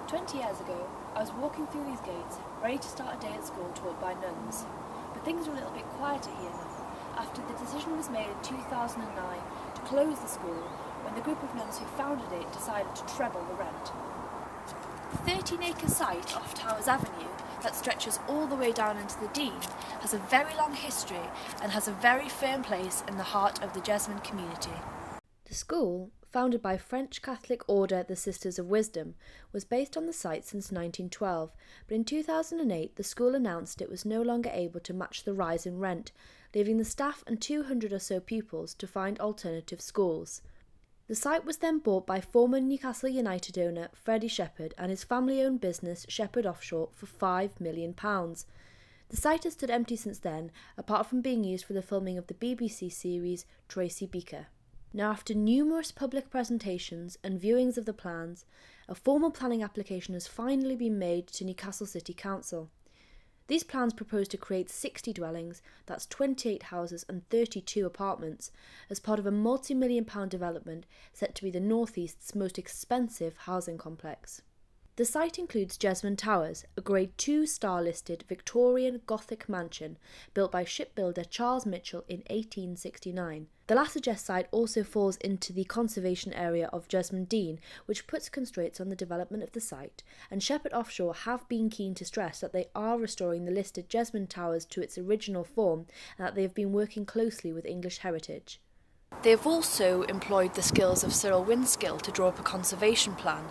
20 years ago, I was walking through these gates, ready to start a day at school taught by nuns. But things are a little bit quieter here now, after the decision was made in 2009 to close the school when the group of nuns who founded it decided to treble the rent. The 13-acre site off Towers Avenue that stretches all the way down into the Dean has a very long history and has a very firm place in the heart of the Jesmond community. The school, founded by French Catholic order the Sisters of Wisdom, was based on the site since 1912, but in 2008 the school announced it was no longer able to match the rise in rent, leaving the staff and 200 or so pupils to find alternative schools. The site was then bought by former Newcastle United owner Freddie Shepherd and his family-owned business Shepherd Offshore for £5 million. The site has stood empty since then, apart from being used for the filming of the BBC series Tracy Beaker. Now, after numerous public presentations and viewings of the plans, a formal planning application has finally been made to Newcastle City Council. These plans propose to create 60 dwellings, that's 28 houses and 32 apartments, as part of a multi-million-pound development set to be the North East's most expensive housing complex. The site includes Jesmond Towers, a Grade 2 star-listed Victorian Gothic mansion built by shipbuilder Charles Mitchell in 1869. The latter Jes site also falls into the conservation area of Jesmond Dean, which puts constraints on the development of the site, and Shepherd Offshore have been keen to stress that they are restoring the listed Jesmond Towers to its original form and that they have been working closely with English heritage. They have also employed the skills of Cyril Winskill to draw up a conservation plan.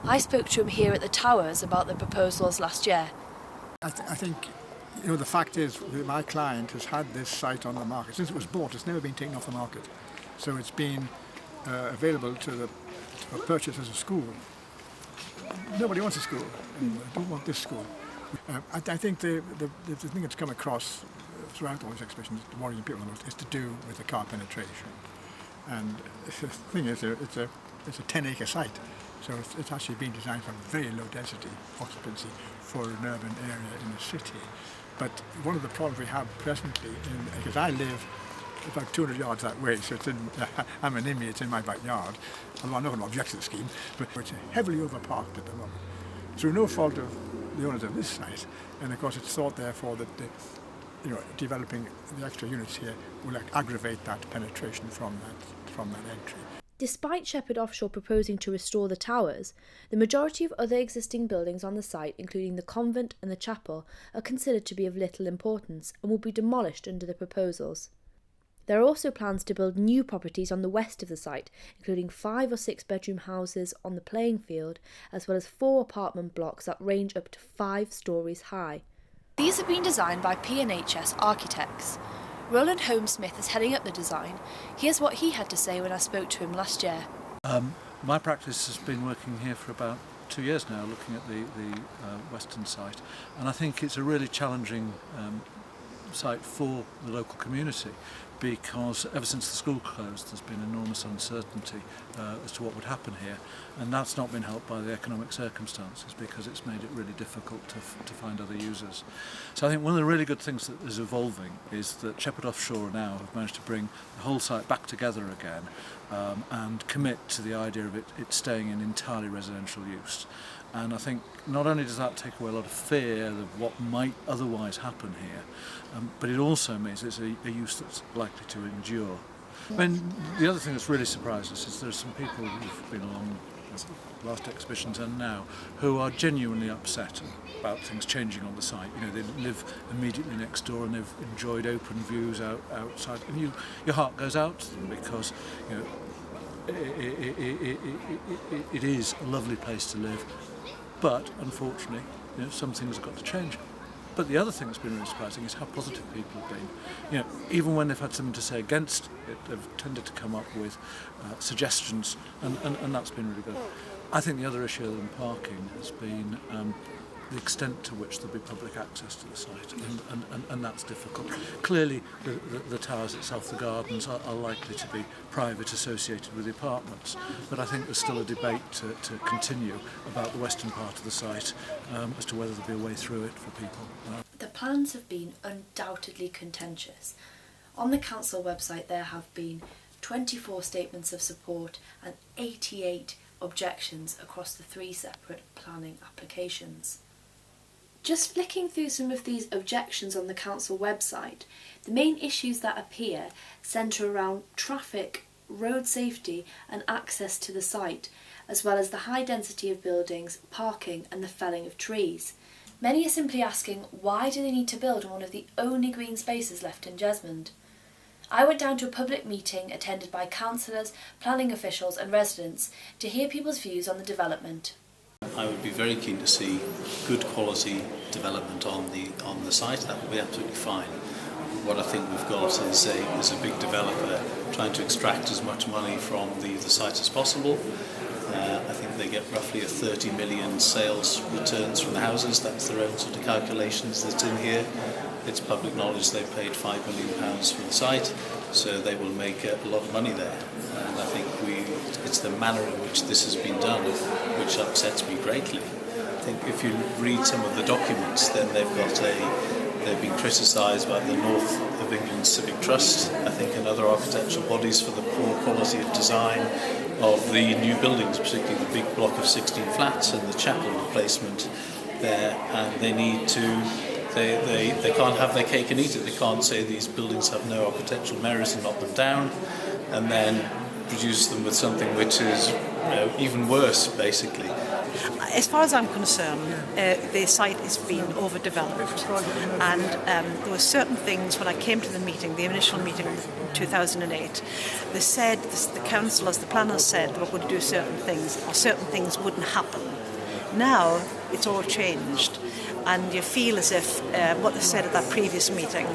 I spoke to him here at the Towers about the proposals last year. I think, the fact is that my client has had this site on the market. Since it was bought, it's never been taken off the market. So it's been available for purchase as a school. Nobody wants a school anymore. They don't want this school. I think the thing that's come across throughout all these exhibitions, worrying people the most, is to do with the car penetration. And the thing is, it's a 10-acre site, so it's actually been designed for very low density occupancy for an urban area in the city. But one of the problems we have presently, because I live about 200 yards that way, so I'm an inmate, it's in my backyard, although I'm not going to object to the scheme, but it's heavily overparked at the moment, through no fault of the owners of this site. And of course it's thought therefore that developing the extra units here will aggravate that penetration from that entry. Despite Shepherd Offshore proposing to restore the towers, the majority of other existing buildings on the site, including the convent and the chapel, are considered to be of little importance and will be demolished under the proposals. There are also plans to build new properties on the west of the site, including 5 or 6 bedroom houses on the playing field, as well as 4 apartment blocks that range up to 5 stories high. These have been designed by P&HS architects. Roland Holmes-Smith is heading up the design. Here's what he had to say when I spoke to him last year. My practice has been working here for about 2 years now, looking at the western site, and I think it's a really challenging site for the local community, because ever since the school closed there's been enormous uncertainty as to what would happen here, and that's not been helped by the economic circumstances, because it's made it really difficult to find other users. So I think one of the really good things that is evolving is that Shepherd Offshore now have managed to bring the whole site back together again and commit to the idea of it staying in entirely residential use. And I think not only does that take away a lot of fear of what might otherwise happen here, but it also means it's a use that's likely to endure. I mean, the other thing that's really surprised us is there's some people who've been along the last exhibitions and now who are genuinely upset about things changing on the site. They live immediately next door and they've enjoyed open views outside, and your heart goes out to them, because it is a lovely place to live. But unfortunately, some things have got to change. But the other thing that's been really surprising is how positive people have been. Even when they've had something to say against it, they've tended to come up with suggestions, and that's been really good. I think the other issue other than parking has been the extent to which there'll be public access to the site, and that's difficult. Clearly, the towers itself, the gardens, are likely to be private, associated with the apartments, but I think there's still a debate to continue about the western part of the site as to whether there'll be a way through it for people. The plans have been undoubtedly contentious. On the council website there have been 24 statements of support and 88 objections across the 3 separate planning applications. Just flicking through some of these objections on the council website, the main issues that appear centre around traffic, road safety and access to the site, as well as the high density of buildings, parking and the felling of trees. Many are simply asking, why do they need to build on one of the only green spaces left in Jesmond? I went down to a public meeting attended by councillors, planning officials and residents to hear people's views on the development. I would be very keen to see good quality development on the site. That would be absolutely fine. What I think we've got is a big developer trying to extract as much money from the site as possible. I think they get roughly a 30 million sales returns from the houses. That's their own sort of calculations that's in here. It's public knowledge they paid £5 million for the site, so they will make a lot of money there. And I think it's the manner in which this has been done which upsets me greatly. I think if you read some of the documents, then they've been criticised by the North of England Civic Trust, I think, and other architectural bodies for the poor quality of design of the new buildings, particularly the big block of 16 flats and the chapel replacement there. And they need to. They can't have their cake and eat it. They can't say these buildings have no architectural merit and knock them down, and then produce them with something which is even worse, basically. As far as I'm concerned, the site is being overdeveloped, and there were certain things when I came to the meeting, the initial meeting in 2008, they said, the councillors, the planners said they were going to do certain things, or certain things wouldn't happen. Now it's all changed, and you feel as if what they said at that previous meeting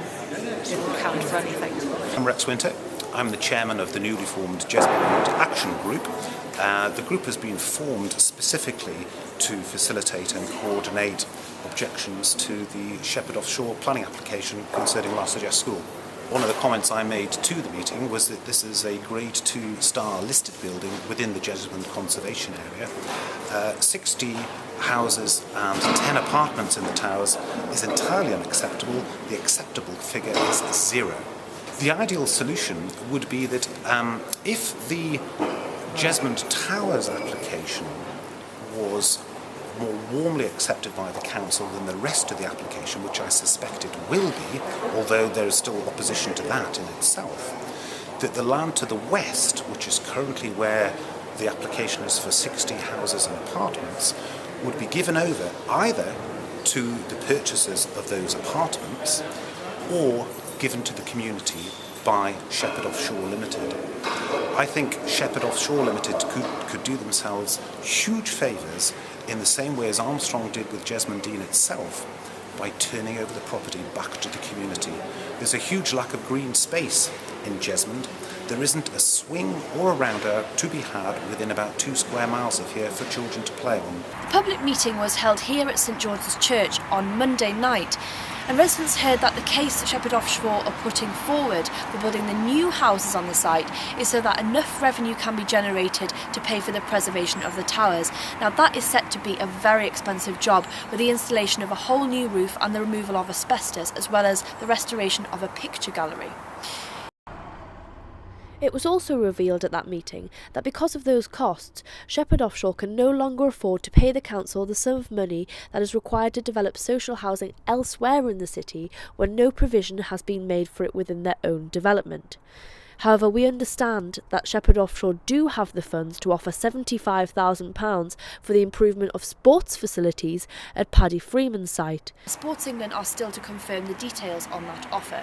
didn't count for anything. I'm Rex Winter. I'm the chairman of the newly formed Jesmond Action Group. The group has been formed specifically to facilitate and coordinate objections to the Shepherd Offshore planning application concerning La Sagesse School. One of the comments I made to the meeting was that this is a Grade 2 star listed building within the Jesmond Conservation Area. 60 houses and 10 apartments in the towers is entirely unacceptable. The acceptable figure is 0. The ideal solution would be that if the Jesmond Towers application was more warmly accepted by the council than the rest of the application, which I suspect it will be, although there is still opposition to that in itself, that the land to the west, which is currently where the application is for 60 houses and apartments, would be given over either to the purchasers of those apartments or given to the community by Shepherd Offshore Limited. I think Shepherd Offshore Limited could do themselves huge favours in the same way as Armstrong did with Jesmond Dean itself, by turning over the property back to the community. There's a huge lack of green space in Jesmond. There isn't a swing or a rounder to be had within about 2 square miles of here for children to play on. The public meeting was held here at St George's Church on Monday night, and residents heard that the case that Shepherd Offshore are putting forward for building the new houses on the site is so that enough revenue can be generated to pay for the preservation of the towers. Now that is set to be a very expensive job, with the installation of a whole new roof and the removal of asbestos, as well as the restoration of a picture gallery. It was also revealed at that meeting that because of those costs, Shepherd Offshore can no longer afford to pay the council the sum of money that is required to develop social housing elsewhere in the city when no provision has been made for it within their own development. However, we understand that Shepherd Offshore do have the funds to offer £75,000 for the improvement of sports facilities at Paddy Freeman's site. Sports England are still to confirm the details on that offer.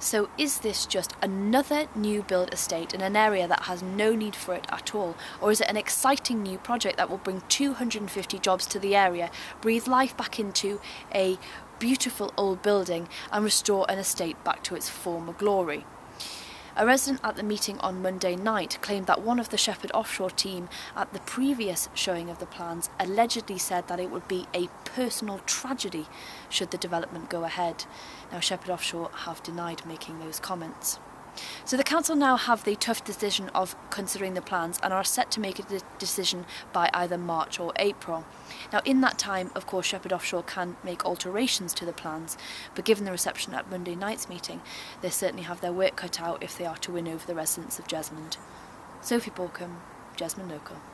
So is this just another new build estate in an area that has no need for it at all? Or is it an exciting new project that will bring 250 jobs to the area, breathe life back into a beautiful old building and restore an estate back to its former glory? A resident at the meeting on Monday night claimed that one of the Shepherd Offshore team at the previous showing of the plans allegedly said that it would be a personal tragedy should the development go ahead. Now, Shepherd Offshore have denied making those comments. So the council now have the tough decision of considering the plans and are set to make a decision by either March or April. Now, in that time, of course, Shepherd Offshore can make alterations to the plans, but given the reception at Monday night's meeting, they certainly have their work cut out if they are to win over the residents of Jesmond. Sophie Borkham, Jesmond local.